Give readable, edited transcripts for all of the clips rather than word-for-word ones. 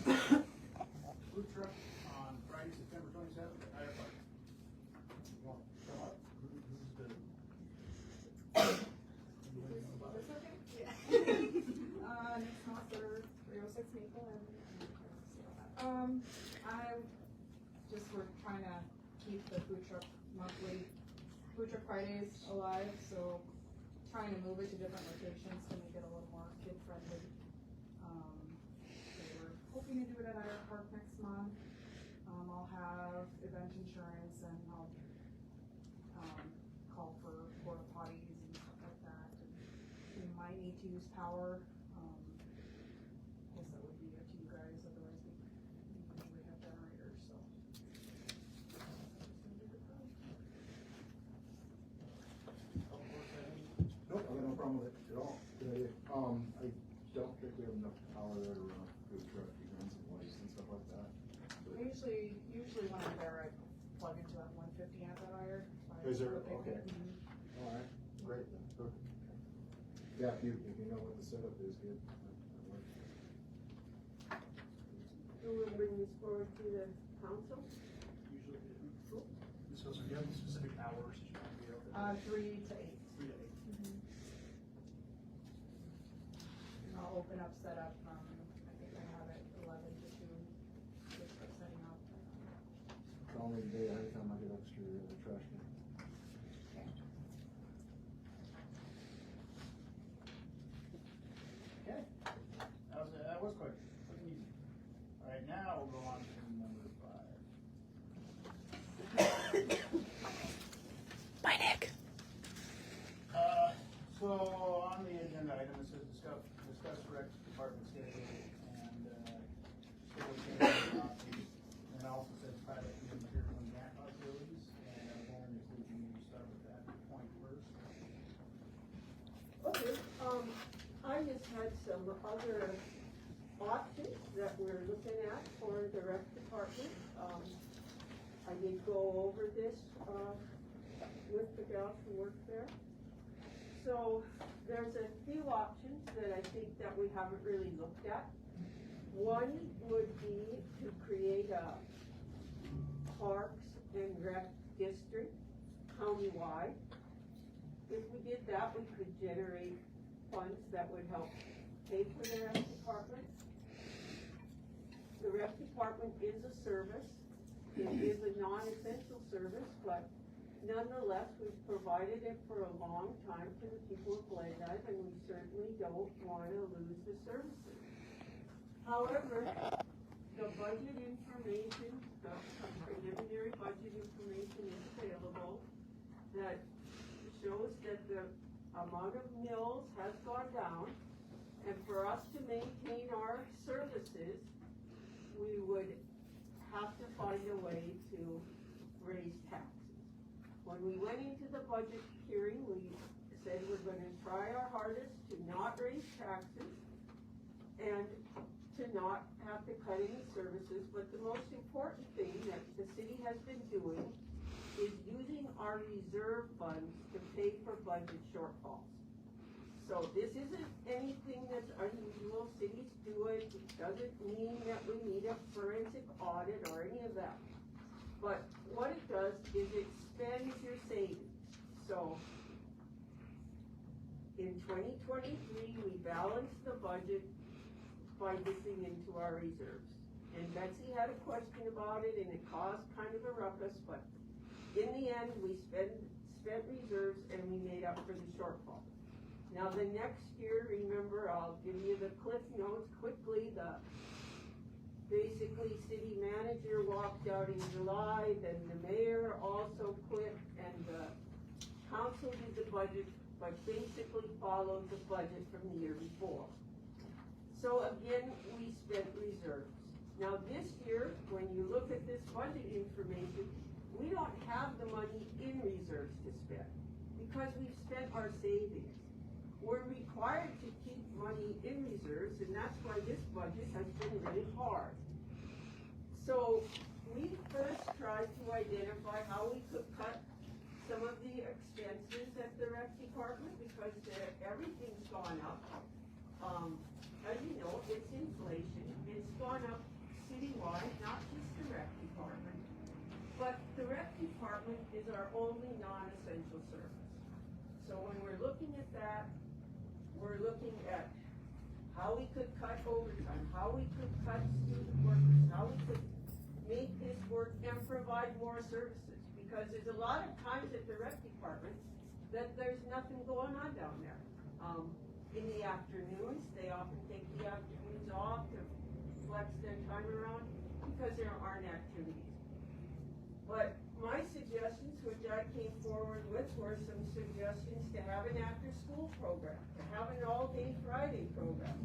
Food truck on Friday, September 27th at Higher Park. You want to come up? Who's the? Next monster, 306 Maple Avenue. We're trying to keep the food truck Fridays alive, so trying to move it to different locations to make it a little more kid friendly. So we're hoping to do it at Iron Park next month. I'll have event insurance and I'll call for porta potties and stuff like that. And we might need to use power. I guess that would be up to you guys, otherwise we usually have generators, so. Nope, I got no problem with it at all. I don't think we have enough power there to run a food truck events and lights and stuff like that. I usually when I'm there, I plug into that 150 amp wire. Is there? Okay. All right, great then, perfect. Yeah, if you know what the setup is, good. Who will bring this forward to the council? Usually, so you have specific hours that you want to be open? 3 to 8. 3 to 8. And I'll open up, set up, I think I have it 11 to 2, just for setting up. Call me today anytime I get extra trash can. Okay, that was quick, easy. All right, now we'll go on to number 5. Bye, Nick. So on the agenda item, it says discuss rec department schedule and schedule changes, and it also says private and material and grant possibilities. And I was wondering if we can start with that point first. Okay, I just had some other options that we're looking at for the rec department. I did go over this, with the gals who work there. So there's a few options that I think that we haven't really looked at. One would be to create a parks and rec district countywide. If we did that, we could generate funds that would help pay for the rec department. The rec department is a service. It is a non-essential service, but nonetheless, we've provided it for a long time to the people of Glendive, and we certainly don't want to lose the services. However, the budget information, the preliminary budget information is available that shows that the amount of mills has gone down, and for us to maintain our services, we would have to find a way to raise taxes. When we went into the budget hearing, we said we're going to try our hardest to not raise taxes and to not have to cut any services, but the most important thing that the city has been doing is using our reserve funds to pay for budget shortfalls. So this isn't anything that's unusual. Cities do it. It doesn't mean that we need a forensic audit or any of that. But what it does is it spends your savings. So in 2023, we balanced the budget by dipping into our reserves. And Betsy had a question about it, and it caused kind of a ruckus, but in the end, we spent reserves and we made up for the shortfall. Now the next year, remember, I'll give you the cliff notes quickly. Basically, city manager walked out in July, then the mayor also quit, and the council did the budget, but basically followed the budget from the year before. So again, we spent reserves. Now this year, when you look at this budget information, we don't have the money in reserves to spend because we've spent our savings. We're required to keep money in reserves, and that's why this budget has been really hard. So we first tried to identify how we could cut some of the expenses at the rec department because everything's gone up. As you know, it's inflation. It's gone up citywide, not just the rec department. But the rec department is our only non-essential service. So when we're looking at that, we're looking at how we could cut overtime, how we could cut student workers, how we could make this work and provide more services. Because there's a lot of times at the rec department that there's nothing going on down there. In the afternoons, they often take the afternoons off to flex their time around because there aren't activities. But my suggestions, which I came forward with, were some suggestions to have an after-school program, to have an all-day Friday program,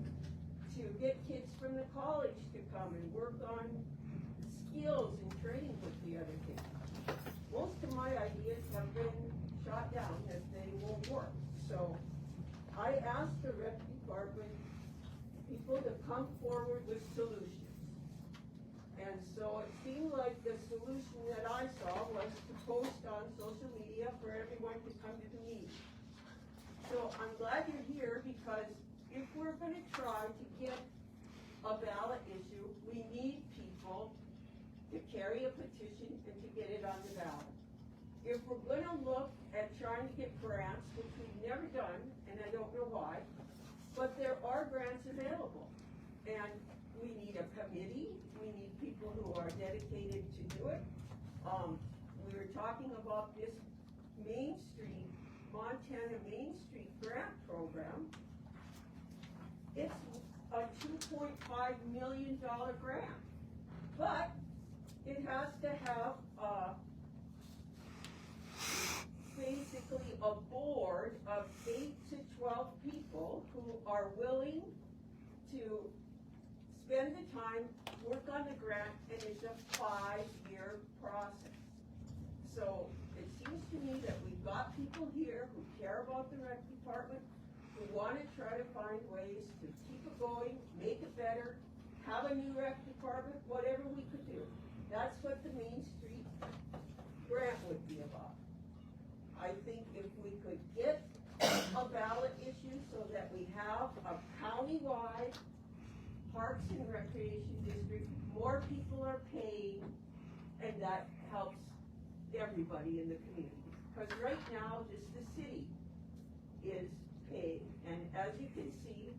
to get kids from the college to come and work on skills and training with the other kids. Most of my ideas have been shot down as they won't work. So I asked the rec department people to come forward with solutions. And so it seemed like the solution that I saw was to post on social media for everyone to come to the meeting. So I'm glad you're here because if we're gonna try to get a ballot issue, we need people to carry a petition and to get it on the ballot. If we're gonna look at trying to get grants, which we've never done, and I don't know why, but there are grants available. And we need a committee, we need people who are dedicated to do it. We were talking about this Main Street, Montana Main Street grant program. It's a $2.5 million grant, but it has to have, basically a board of 8 to 12 people who are willing to spend the time, work on the grant, and it's a 5-year process. So it seems to me that we've got people here who care about the rec department, who want to try to find ways to keep it going, make it better, have a new rec department, whatever we could do. That's what the Main Street grant would be about. I think if we could get a ballot issue so that we have a county-wide Parks and Recreation District, more people are paying, and that helps everybody in the community. Because right now, just the city is paying, and as you can see,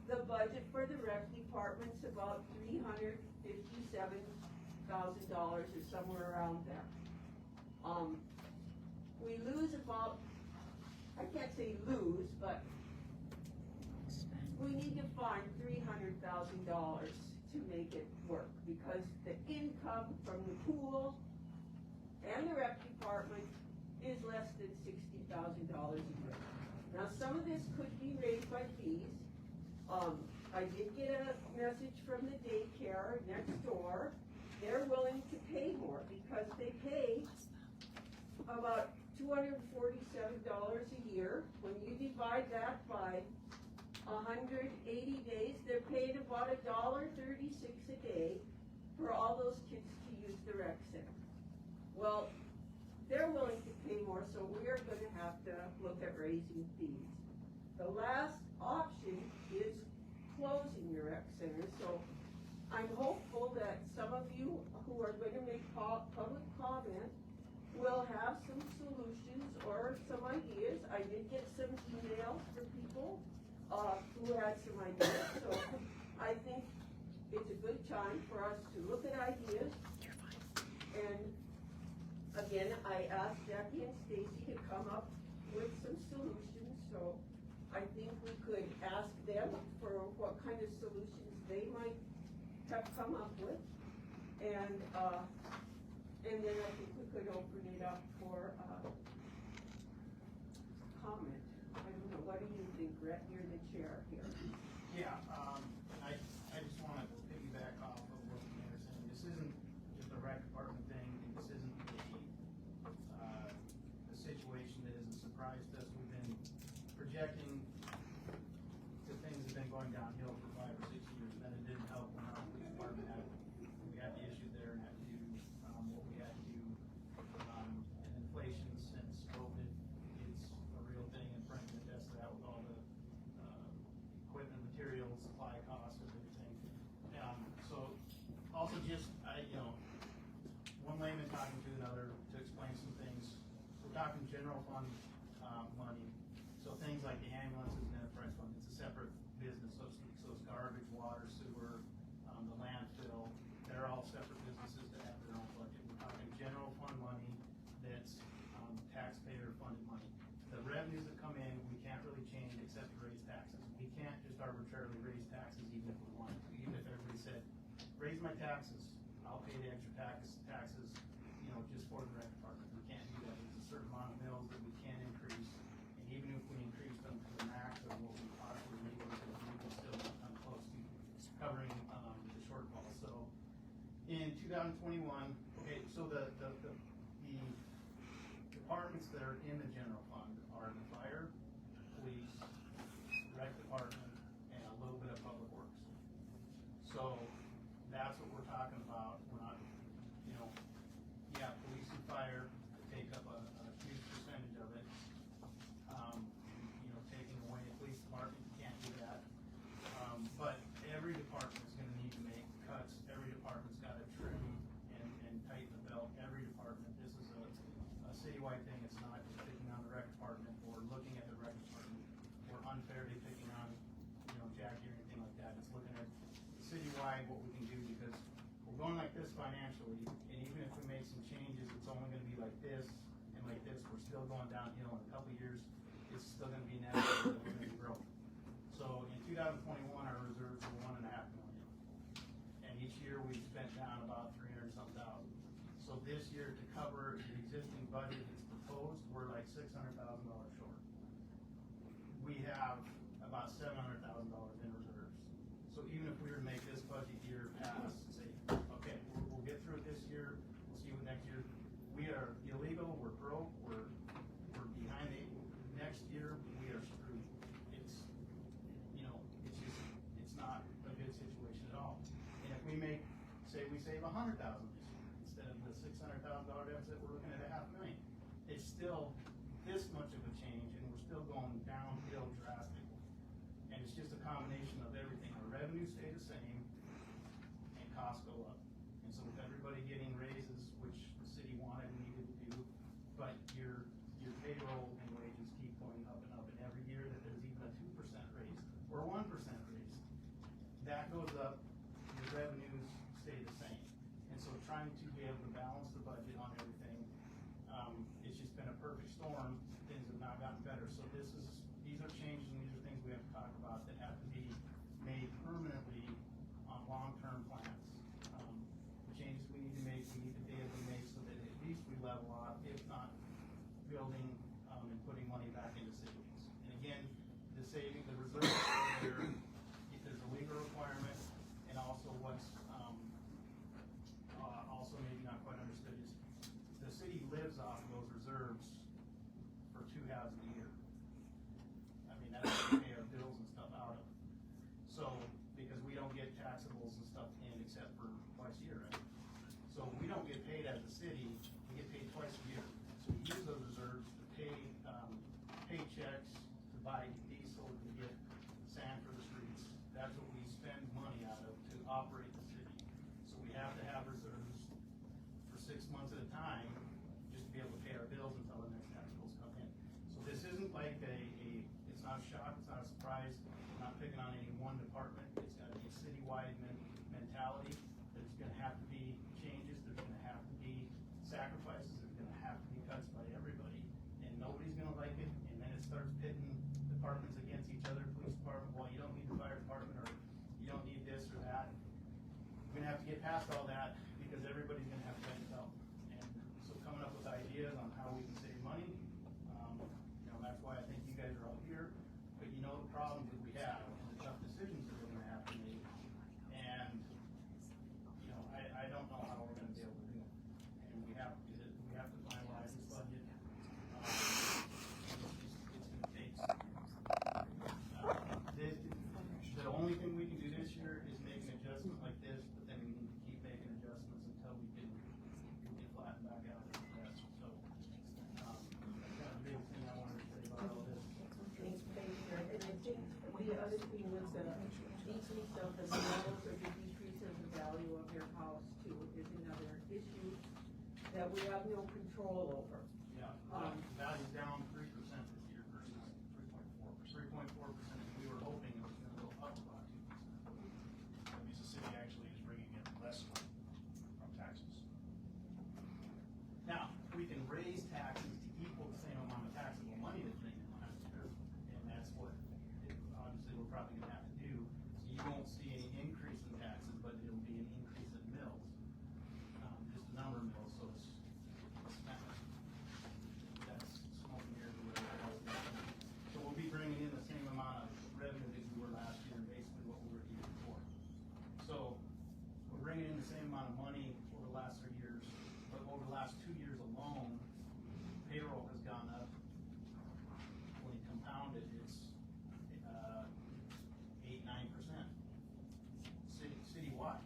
the budget for the rec department's about $357,000 or somewhere around there. We lose about, I can't say lose, but we need to find $300,000 to make it work because the income from the pool and the rec department is less than $60,000 a year. Now, some of this could be raised by fees. I did get a message from the daycare next door. They're willing to pay more because they pay about $247 a year. When you divide that by 180 days, they're paying about $1.36 a day for all those kids to use the rec center. Well, they're willing to pay more, so we're gonna have to look at raising fees. The last option is closing the rec center, so I'm hopeful that some of you who are gonna make public comment will have some solutions or some ideas. I did get some emails from people who had some ideas, so I think it's a good time for us to look at ideas. And again, I asked Jackie and Stacy to come up with some solutions, so I think we could ask them for what kind of solutions they might have come up with. And then I think we could open it up for comment. I don't know, what do you think, Rhett? You're the chair here. Yeah, I just wanna piggyback off of what the mayor's saying. This isn't just a rec department thing, and this isn't a situation that isn't surprise to us. We've been projecting that things have been going downhill for 5 or 6 years, and then it didn't help when our police department we had the issue there and had to do what we had to do. And inflation since COVID, it's a real thing, and Frank can attest to that with all the also just, one layman talking to another to explain some things. We're talking general fund, money. So things like the ambulances and enterprise fund, it's a separate business, so it's garbage, water, sewer, the landfill, they're all separate businesses that have their own budget. We're talking general fund money that's, taxpayer funded money. The revenues that come in, we can't really change except to raise taxes. We can't just arbitrarily raise taxes even if we wanted to, even if everybody said, raise my taxes, I'll pay the extra taxes, just for the rec department. We can't do that. There's a certain amount of mills that we can't increase, and even if we increase them to the max of what we possibly need, we can still not come close to covering, the shortfall. So, in 2021, okay, so the departments that are in the general fund are the fire, police, rec department, and a little bit of public works. So, that's what we're talking about. We're not, police and fire take up a huge percentage of it. Taking away the police department, you can't do that. But every department is gonna need to make cuts. Every department's gotta trim and tighten the belt. Every department, this is a citywide thing. It's not just picking on the rec department or looking at the rec department or unfairly picking on, Jackie or anything like that. It's looking at citywide what we can do, because we're going like this financially, and even if we make some changes, it's only gonna be like this and like this. We're still going downhill. In a couple of years, it's still gonna be negative, and we're gonna grow. So in 2021, our reserves were $1.5 million. And each year we spent down about 300 some thousand. So this year, to cover the existing budget that's proposed, we're like $600,000 short. We have about $700,000 in reserves. So even if we were to make this budget year pass and say, okay, we'll get through it this year, we'll see what next year, we are illegal, we're broke, we're behind the, next year, we are screwed. It's, it's not a good situation at all. And if we make, say we save $100,000 this year, instead of the $600,000 deficit, we're looking at $500,000. It's still this much of a change, and we're still going downhill drastically. And it's just a combination of everything. Our revenues stay the same, and costs go up. And so with everybody getting raises, which the city wanted and needed to do, but your payroll and wages keep going up and up, and every year that there's even a 2% raise or 1% raise, that goes up, your revenues stay the same. And so trying to be able to balance the budget on everything, it's just been a perfect storm. Things have not gotten better. So these are changes, and these are things we have to talk about that have to be made permanently on long-term plans. The changes we need to make, we need to be able to make so that at least we level off, if not building, and putting money back into savings. And again, the reserves are there, if there's a legal requirement, and also what's, also maybe not quite understood is, the city lives off of those reserves for 2 halves of the year. I mean, that's what we pay our bills and stuff out of. So, because we don't get taxables and stuff in except for twice a year, right? So we don't get paid as a city, we get paid twice a year. So we use those reserves to pay, paychecks, to buy diesel, to get sand for the streets. That's what we spend money out of to operate the city. So we have to have reserves for 6 months at a time, just to be able to pay our bills until the next tax bills come in. So this isn't like it's not a shock, it's not a surprise. We're not picking on any one department. It's got to be a citywide mentality. There's gonna have to be changes, there's gonna have to be sacrifices, there's gonna have to be cuts by everybody, and nobody's gonna like it, and then it starts pitting departments against each other. Police department, well, you don't need the fire department, or you don't need this or that. We're gonna have to get past all that, because everybody's gonna have to bend the belt. And so coming up with ideas on how we can save money, that's why I think you guys are all here. But you know the problems that we have and the tough decisions that we're gonna have to make. And, I don't know how we're gonna be able to do it. And we have to finalize this budget. It's gonna take, the only thing we can do this year is make an adjustment like this, but then we need to keep making adjustments until we can flatten back out of the rest. So, that's kind of a big thing I wanted to say about all this. Thanks, and I think the other thing was the decrease of the mills or the decrease of the value of your house that we have no control over. Yeah, value's down 3% this year versus 3.4%. We were hoping it was gonna go up about 2%. That means the city actually is bringing in less money from taxes. Now, we can raise taxes to equal the same amount of taxable money that's being in last year, and that's what, obviously, we're probably gonna have to do. So you won't see any increase in taxes, but it'll be an increase in mills. Just the number of mills, so it's not, that's smoking here or whatever else. So we'll be bringing in the same amount of revenue that we were last year, and basically what we were the year before. So, we're bringing in the same amount of money over the last 3 years, but over the last 2 years alone, payroll has gone up. When you compound it, it's, 8-9%. Citywide.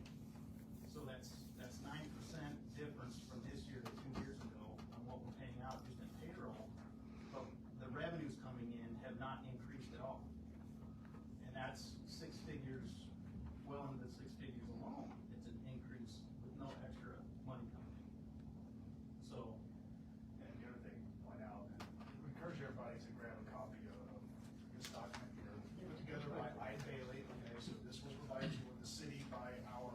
So that's 9% difference from this year to 2 years ago on what we're paying out just in payroll. But the revenues coming in have not increased at all. And that's 6 figures, well into the 6 figures alone. It's an increase with no extra money coming in. So, And the other thing to point out, we encourage everybody to grab a copy of this document here, put together by Ide Bailey, okay, so this was provided to the city by our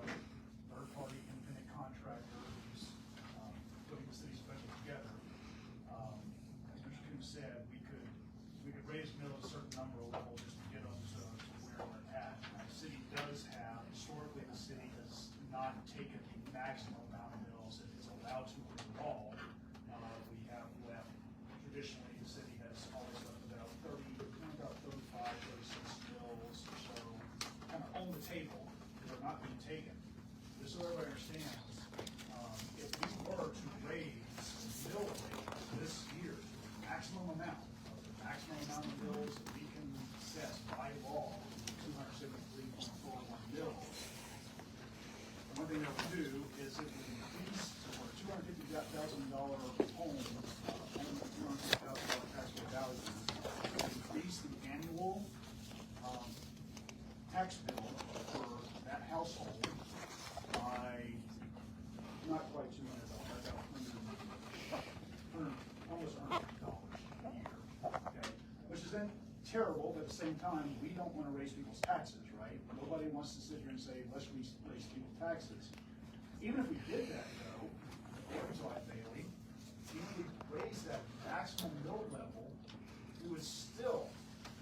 third-party independent contractor who's, putting the city's budget together. As Mr. Coon said, we could raise mills a certain number of level just to get them to where we're at. Now, the city does have, historically, the city has not taken the maximum amount of mills that it's allowed to overall. We have left, traditionally, the city has always left about 35, 36 mills or so, kind of on the table, that are not being taken. Just so everybody understands, if we were to raise mill rates this year, the maximum amount of mills that we can set by law, 273.41 mills. And one thing that would do is it would increase for a $250,000 home, $250,000 taxable value, it would increase the annual tax bill for that household by not quite $200, about almost $100 a year. Okay, which is then terrible, but at the same time, we don't want to raise people's taxes, right? Nobody wants to sit here and say, let's raise people's taxes. Even if we did that, though, according to Ide Bailey, even if we raise that maximum mill level, we would still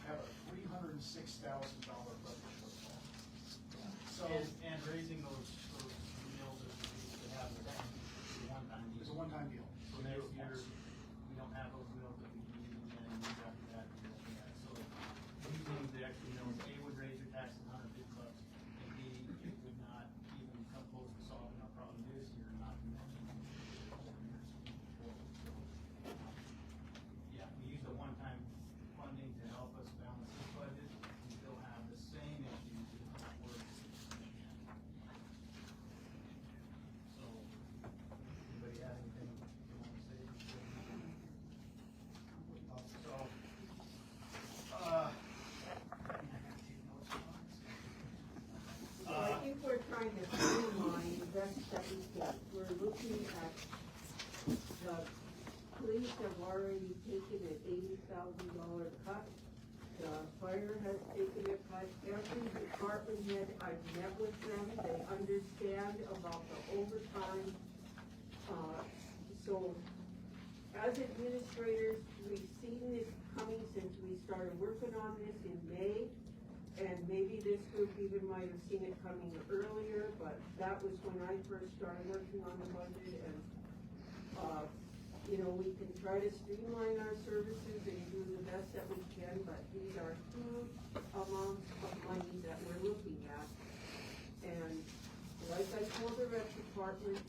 have a $306,000 budget shortfall. So and raising those mills that we used to have is a one-time deal. it's a one-time deal. So next year, we don't have those mills that we need, and years after that, we don't have. So using the extra mills, A, would raise your taxes $150, and B, it would not even come close to solving our problem this year, not to mention years before. So, yeah, we use the one-time funding to help us balance the budget. We still have the same issues if not worse. So, anybody have anything they want to say? So, I think we're trying to streamline the best that we can. We're looking at, the police have already taken an $80,000 cut. The fire has taken a cut. Every department head, I've met with them, they understand about the overtime. So, as administrators, we've seen this coming since we started working on this in May. And maybe this group even might have seen it coming earlier, but that was when I first started working on the budget, and, we can try to streamline our services and do the best that we can, but these are huge amounts of money that we're looking at. And like I told the rec department,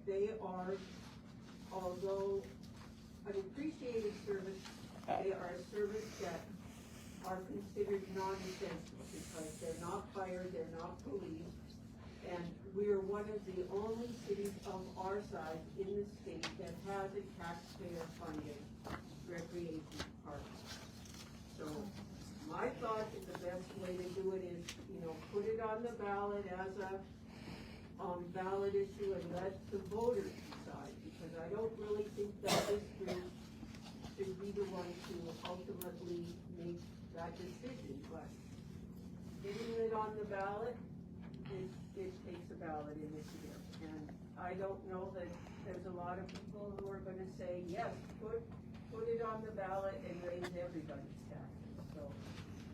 they are, although an appreciated service, they are a service that are considered non-essential because they're not fire, they're not police, and we're one of the only cities of our size in the state that has a taxpayer-funded recreation department. So, my thought is the best way to do it is, put it on the ballot as a ballot issue and let the voters decide, because I don't really think that this group should be the one to ultimately make that decision, but getting it on the ballot, it takes a ballot initiative. And I don't know that there's a lot of people who are gonna say, yes, put it on the ballot and raise everybody's taxes, so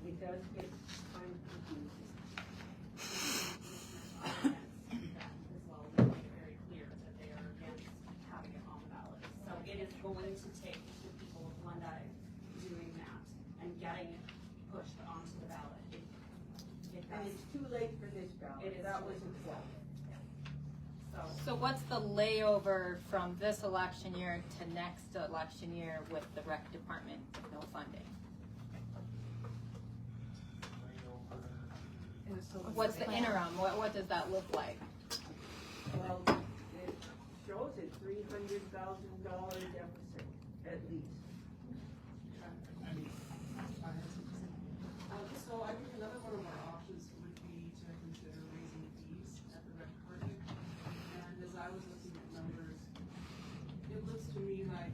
it does get kind of confusing. As well, they make it very clear that they are against having it on the ballot. So it is going to take the people of Glendive doing that and getting it pushed onto the ballot. And it's too late for this ballot. It is That too was late. accepted. So what's the layover from this election year to next election year with the rec department with no funding? What's the interim? What does that look like? Well, it shows a $300,000 deficit, at least. So I think another one of our options would be to consider raising fees at the rec department. And as I was looking at numbers, it looks to me like,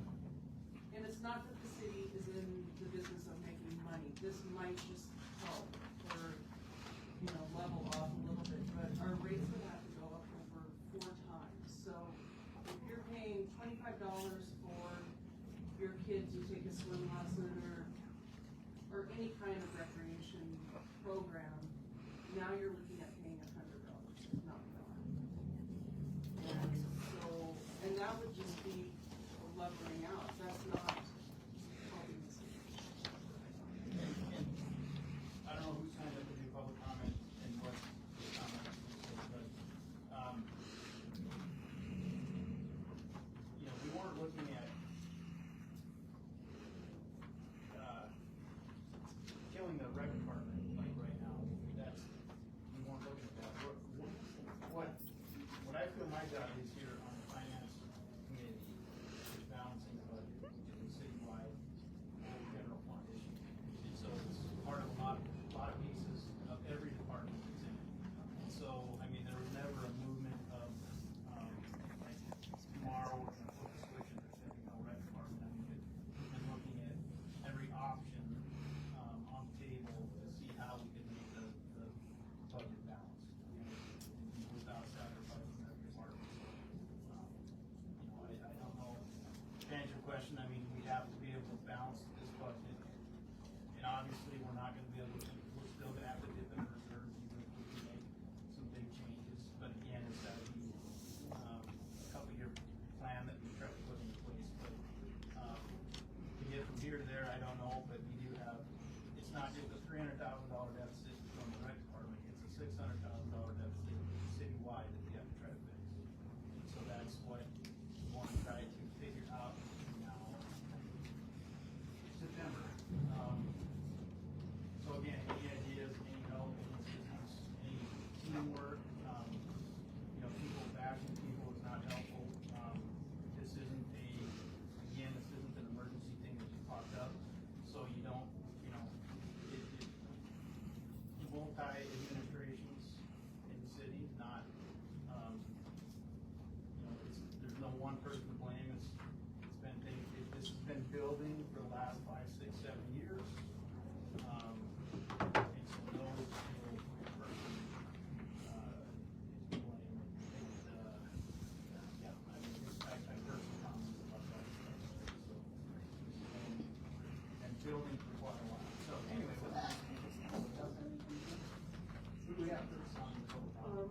and it's not that the city is in the business of making money, this might just help or, level off a little bit, but our rates would have to go up over 4 times. So if you're paying $25 for your kid to take a swim lesson or any kind of recreation program, now you're looking at paying $100, if not more. And so, and that would just be leveling out, that's not helping the city. And I don't know who signed up to do public comment and what comment, but, we weren't looking at, killing the rec department like right now. We weren't looking at that. What I feel my job is here on the finance committee is balancing the budget, which is a citywide general fund issue. And so it's part of a lot of pieces of every department that's in it. And so, there was never a movement of, like tomorrow we're gonna flip the switch and there's gonna be no rec department. We've been looking at every option, on the table to see how we can make the budget balance, without sacrificing that department. I don't know, to answer your question, we have to be able to balance this budget. And obviously, we're not gonna be able to, we're still gonna have to dip in reserves even if we can make some big changes. But again, it's gotta be, a couple-year plan that we try to put in place. But, to get from here to there, I don't know, but we do have, it's not just a $300,000 deficit from the rec department, it's a $600,000 deficit citywide that we have to try to fix. And so that's what we want to try to figure out now, September. So again, any ideas, any help, any assistance, any teamwork, people bashing people is not helpful. This isn't an emergency thing that just popped up, so you don't, multi-administrations in the city, not, there's no one person to blame, this has been building for the last 5, 6, 7 years. And so no single person, is to blame. I've heard some comments about that stuff, so, and building for quite a while. So anyway, who do we have first on the total?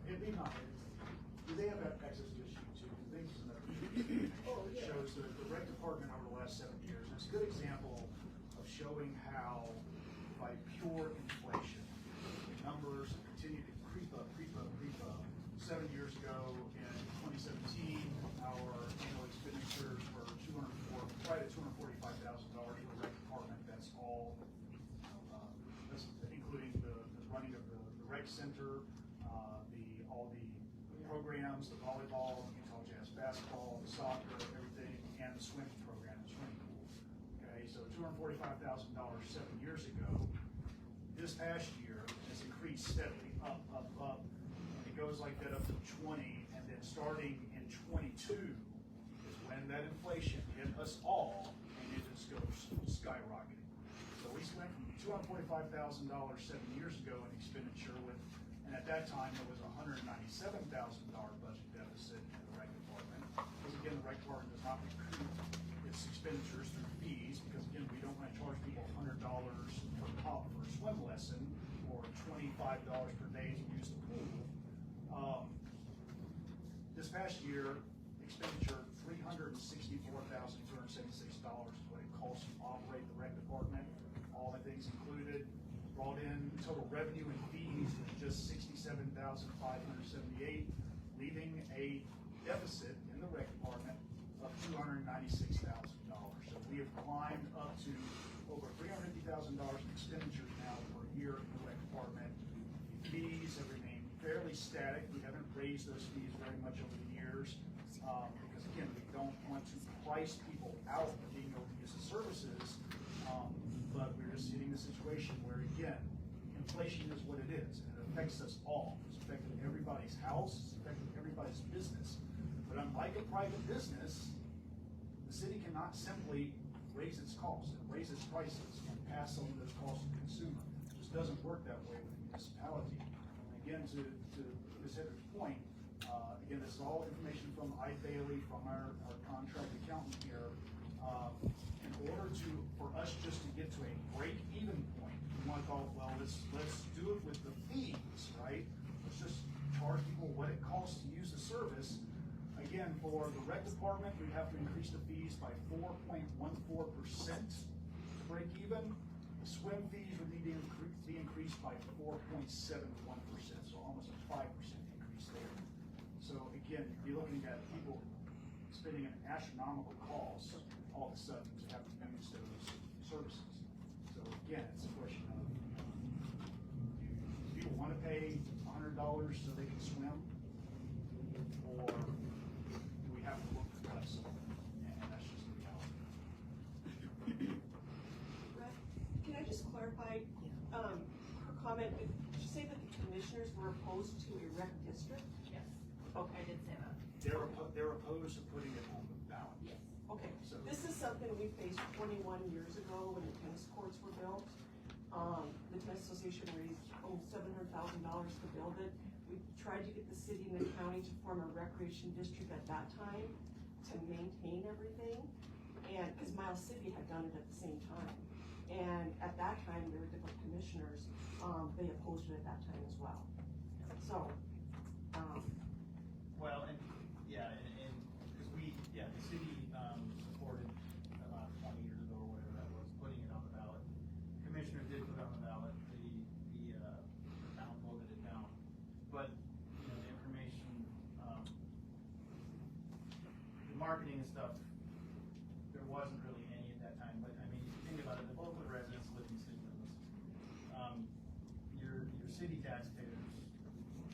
It'd be nice. Do they have access to a sheet too? Because they use another sheet. It shows the rec department over the last 7 years. It's a good example of showing how, by pure inflation, the numbers continue to creep up. 7 years ago, in 2017, our annual expenditures were right at $245,000 for the rec department. That's all, that's including the running of the rec center, all the programs, the volleyball, Utah Jazz basketball, the soccer, everything, and the swimming program, the swimming pool. Okay, so $245,000 7 years ago. This past year has increased steadily, up, and it goes like that up to 20, and then starting in 22 is when that inflation hit us all, and it just goes skyrocketing. So we went from $245,000 7 years ago in expenditure with, and at that time it was a $197,000 budget deficit in the rec department. Because again, the rec department does not recoup its expenditures through fees, because again, we don't want to charge people $100 per pop for a swim lesson, or $25 per day to use the pool. This past year, expenditure $364,276 is what it costs to operate the rec department, all the things included. Brought in total revenue and fees was just $67,578, leaving a deficit in the rec department of $296,000. So we have climbed up to over $350,000 in expenditures now per year in the rec department. Fees have remained fairly static. We haven't raised those fees very much over the years, because again, we don't want to price people out of being able to use the services, but we're just hitting the situation where, again, inflation is what it is, and it affects us all. It's affecting everybody's house, it's affecting everybody's business. But unlike a private business, the city cannot simply raise its costs and raise its prices and pass on those costs to the consumer. It just doesn't work that way with a municipality. And again, to Ms. Hedrick's point, again, this is all information from Ide Bailey, from our contract accountant here. In order for us just to get to a break-even point, we want to go, well, let's do it with the fees, right? Let's just charge people what it costs to use the service. Again, for the rec department, we have to increase the fees by 4.14% to break even. The swim fees would need to be increased by 4.71%, so almost a 5% increase there. So again, you're looking at people spending an astronomical cost all of a sudden to have to use those services. So again, it's a question of, do people want to pay $100 so they can swim, or do we have to look for less? And that's just the reality. Brett, can I just clarify, her comment, did you say that the commissioners were opposed to a rec district? Yes. Okay. I did say that. They're opposed to putting it on the ballot. Yes. Okay, So- this is something we faced 21 years ago when the tennis courts were built. The tennis association raised almost $700,000 to build it. We tried to get the city and the county to form a recreation district at that time to maintain everything, and because Miles City had done it at the same time. And at that time, there were different commissioners, they opposed it at that time as well. So, Well, and, yeah, and, because the city, supported about 20 years ago, or whatever that was, putting it on the ballot. Commissioners did put it on the ballot, the town voted it down. But, you know, the information, the marketing and stuff, there wasn't really any at that time, but I mean, if you think about it, the bulk of the residents live in city limits. Your city taxpayers,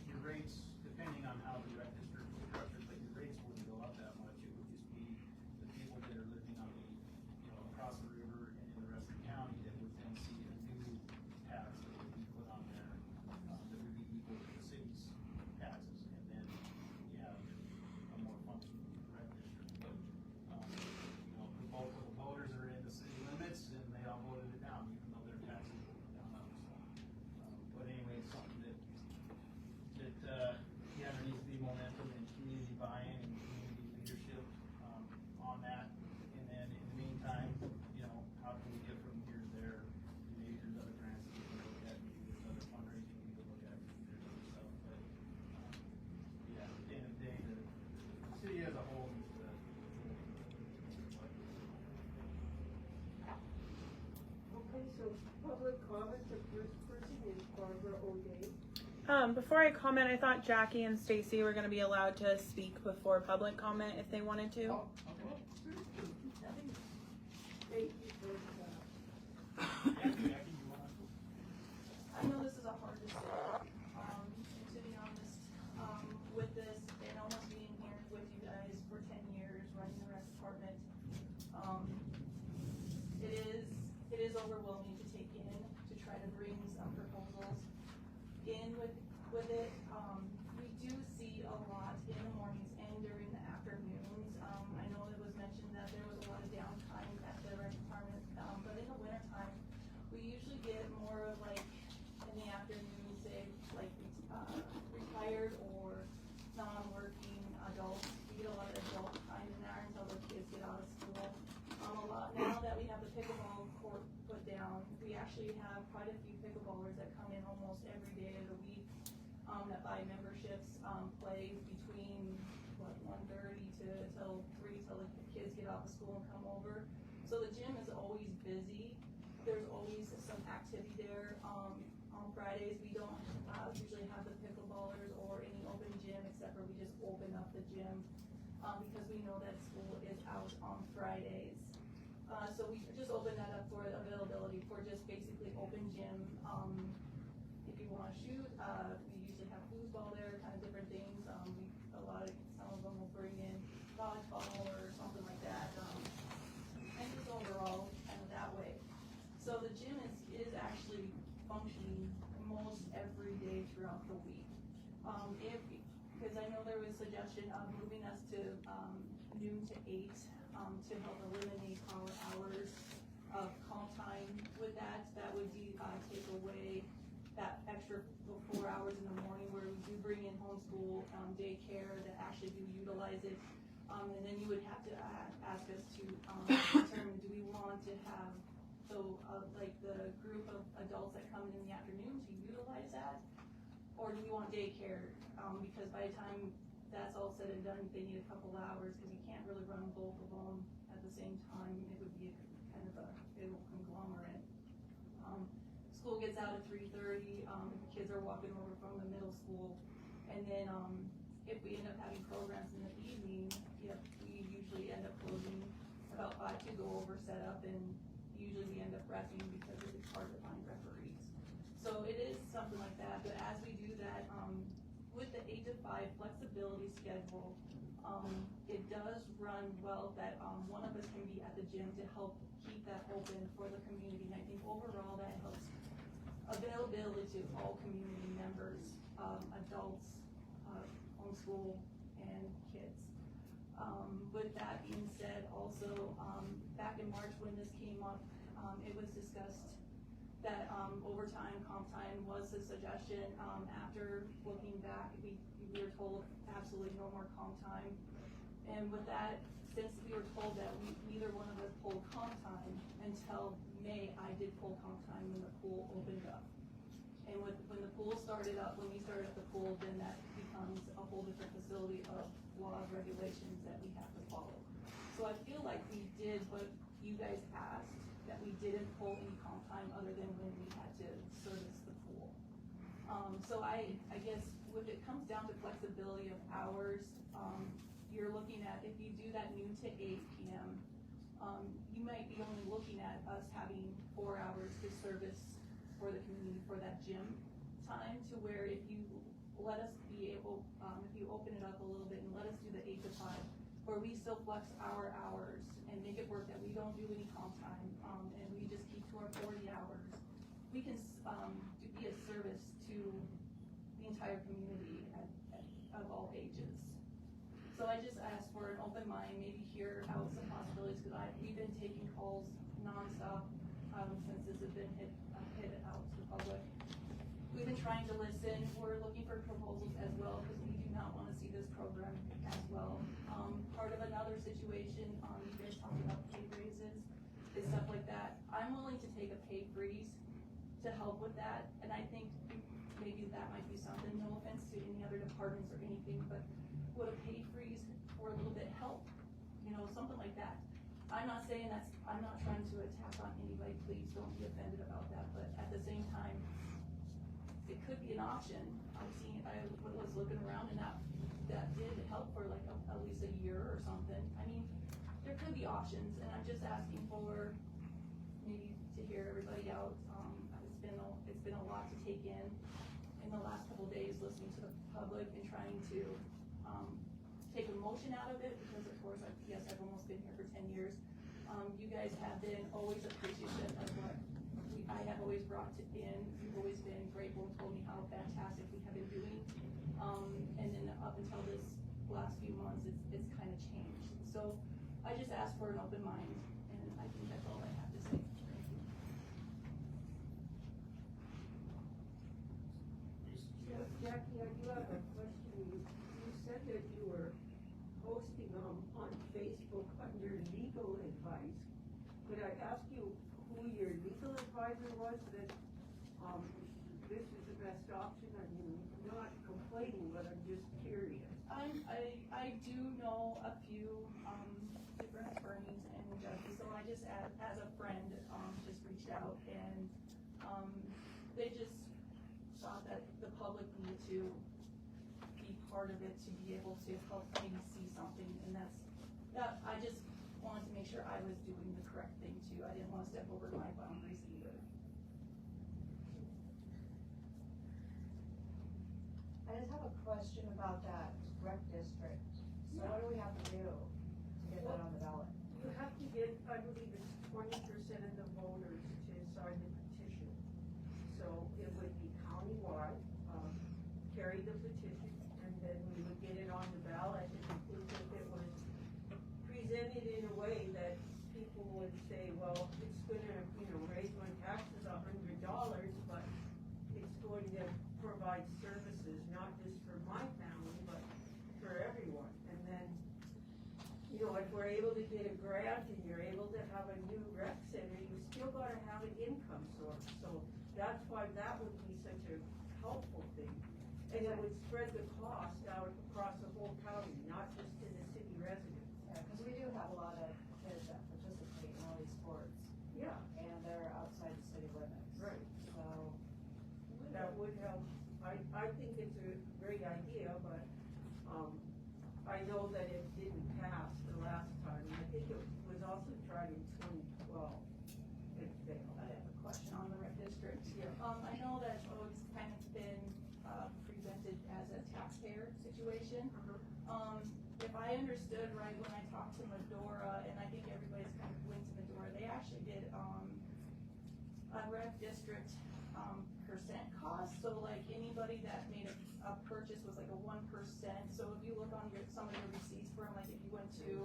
your rates, depending on how the rec district is structured, but your rates wouldn't go up that much. It would just be the people that are living on the, across the river and in the rest of the county that would then see a new tax that would be put on there, that would be equal to the city's taxes, and then you have a more functioning rec district. But, the bulk of the voters are in the city limits, and they all voted it down, even though their taxes were down on us. But anyway, it's something that there needs to be momentum and community buy-in and community leadership, on that. And then in the meantime, how can we get from here to there? Maybe there's other grants that we can look at, maybe there's other fundraising we can look at, maybe there's other stuff, but, at the end of the day, the city as a whole needs to. okay, so public comment, the first person is Barbara O'Day. Before I comment, I thought Jackie and Stacy were going to be allowed to speak before public comment if they wanted to. Oh, okay. Thank you for Jackie, you want to? I know this is a hard decision, and to be honest, with this, and almost being here with you guys for 10 years, running the rec department, it is overwhelming to take in, to try to bring some proposals in with almost every day of the week, that buy memberships, play between, 1:30 till 3 till the kids get off of school and come over. So the gym is always busy. There's always some activity there. On Fridays, we don't usually have the pickleballers or any open gym, except for we just open up the gym, because we know that school is out on Fridays. So we just open that up for availability for just basically open gym. If you wanna shoot, we usually have foosball there, kind of different things. Some of them will bring in dodgeball or something like that. And just overall, kind of that way. So the gym is actually functioning most every day throughout the week. Because I know there was suggestion of moving us to noon to 8 to help eliminate our hours of call time. With that would be take away that extra 4 hours in the morning where we do bring in homeschool daycare that actually do utilize it. And then you would have to ask us to determine, do we want to have like the group of adults that come in the afternoon to utilize that, or do we want daycare? Because by the time that's all said and done, they need a couple hours, because you can't really run both of them at the same time. It would be kind of a conglomerate. School gets out at 3:30. Kids are walking over from the middle school, and then if we end up having programs in the evening, we usually end up closing about 5 to go over, set up, and usually we end up wrapping because it's hard to find referees. So it is something like that, but as we do that, with the 8 to 5 flexibility schedule, it does run well that one of us can be at the gym to help keep that open for the community, and I think overall that helps availability to all community members, adults, homeschool, and kids. With that being said, also, back in March when this came up, it was discussed that overtime, comp time was a suggestion. After looking back, we were told absolutely no more comp time. And with that, since we were told that neither one of us pulled comp time until May, I did pull comp time when the pool opened up. And when the pool started up, when we started up the pool, then that becomes a whole different facility of laws, regulations that we have to follow. So I feel like we did what you guys asked, that we didn't pull any comp time other than when we had to service the pool. So I guess when it comes down to flexibility of hours, you're looking at, if you do that noon to 8 p.m., you might be only looking at us having 4 hours to service for the community for that gym time, to where if you let us be able, if you open it up a little bit and let us do the 8 to 5, where we still flex our hours and make it work, that we don't do any comp time, and we just keep to our 40 hours, we can be a service to the entire community of all ages. So I just asked for an open mind, maybe hear out some possibilities, because we've been taking calls nonstop since this has been hit out to the public. We've been trying to listen. We're looking for proposals as well, because we do not want to see this program as well. Part of another situation, you guys talked about pay raises and stuff like that. I'm willing to take a pay freeze to help with that, and I think maybe that might be something, no offense to any other departments or anything, but would a pay freeze for a little bit help? Something like that. I'm not saying I'm not trying to attack on anybody, please don't be offended about that, but at the same time, it could be an option. I was looking around, and that did help for like at least a year or something. I mean, there could be options, and I'm just asking for maybe to hear everybody out. It's been a lot to take in the last couple of days, listening to the public and trying to take emotion out of it, because of course, yes, I've almost been here for 10 years. You guys have been always appreciative of what I have always brought in. You've always been grateful and told me how fantastic we have been doing. And then up until this last few months, it's kind of changed. So I just asked for an open mind, and I think that's all I have to say. Thank you. Jackie, I do have a question. You said that you were posting on Facebook under legal advice. Could I ask you who your legal advisor was? That this is complaining, but I'm just curious. I do know a few, different attorneys and judges, so I just, as a friend, just reached out and, they just thought that the public needed to be part of it, to be able to help maybe see something, and that, I just wanted to make sure I was doing the correct thing too. I didn't wanna step over my boundaries either. I just have a question about that rec district. So what do we have to do to get that on the ballot? You have to get, I believe it's 20% of the voters to sign the petition. So it would be countywide, carry the petition, and then we would get it on the ballot. And I think if it was presented in a way that people would say, well, it's gonna, raise my taxes $100, but it's going to provide services, not just for my family, but for everyone. And then, if we're able to get a grant and you're able to have a new rec center, you still gotta have an income source. So that's why that would be such a helpful thing. And it would spread the cost out across the whole county, not just to the city residents. Yeah, cause we do have a lot of kids that participate in all these sports. Yeah. And they're outside the city limits. Right. So, That would help. I think it's a great idea, but, I know that it didn't pass the last time. I think it was also tried in 2012. It failed. I have a question on the rec district. Yeah. I know that, it's kind of been, presented as a taxpayer situation. If I understood right when I talked to Medora, and I think everybody's kind of went to Medora, they actually did, a rec district, percent cost, so like anybody that made a purchase was like a 1%, so if you look on some of your receipts from, like if you went to,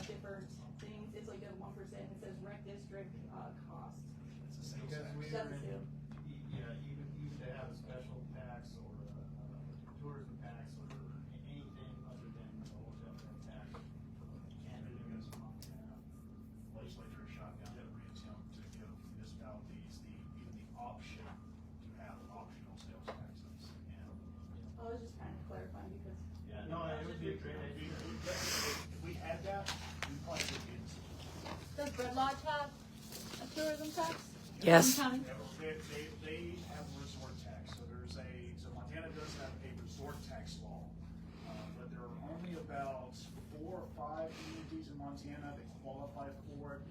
different things, it's like a 1%, it says rec district, cost. It's the same Because tax. we That's are the in, even to have a special tax or a tourism tax or anything other than the hotel tax. Canada, because Montana. Legislature shot down every attempt to give municipalities even the option to have optional sales taxes. And I was just kind of clarifying because. Yeah, no, it would be a great idea. if we had that, we probably would be in this. Does Red Lodge have a tourism tax? Yes. County? They have a resort tax, so Montana does have a resort tax law. But there are only about 4 or 5 communities in Montana that qualify for it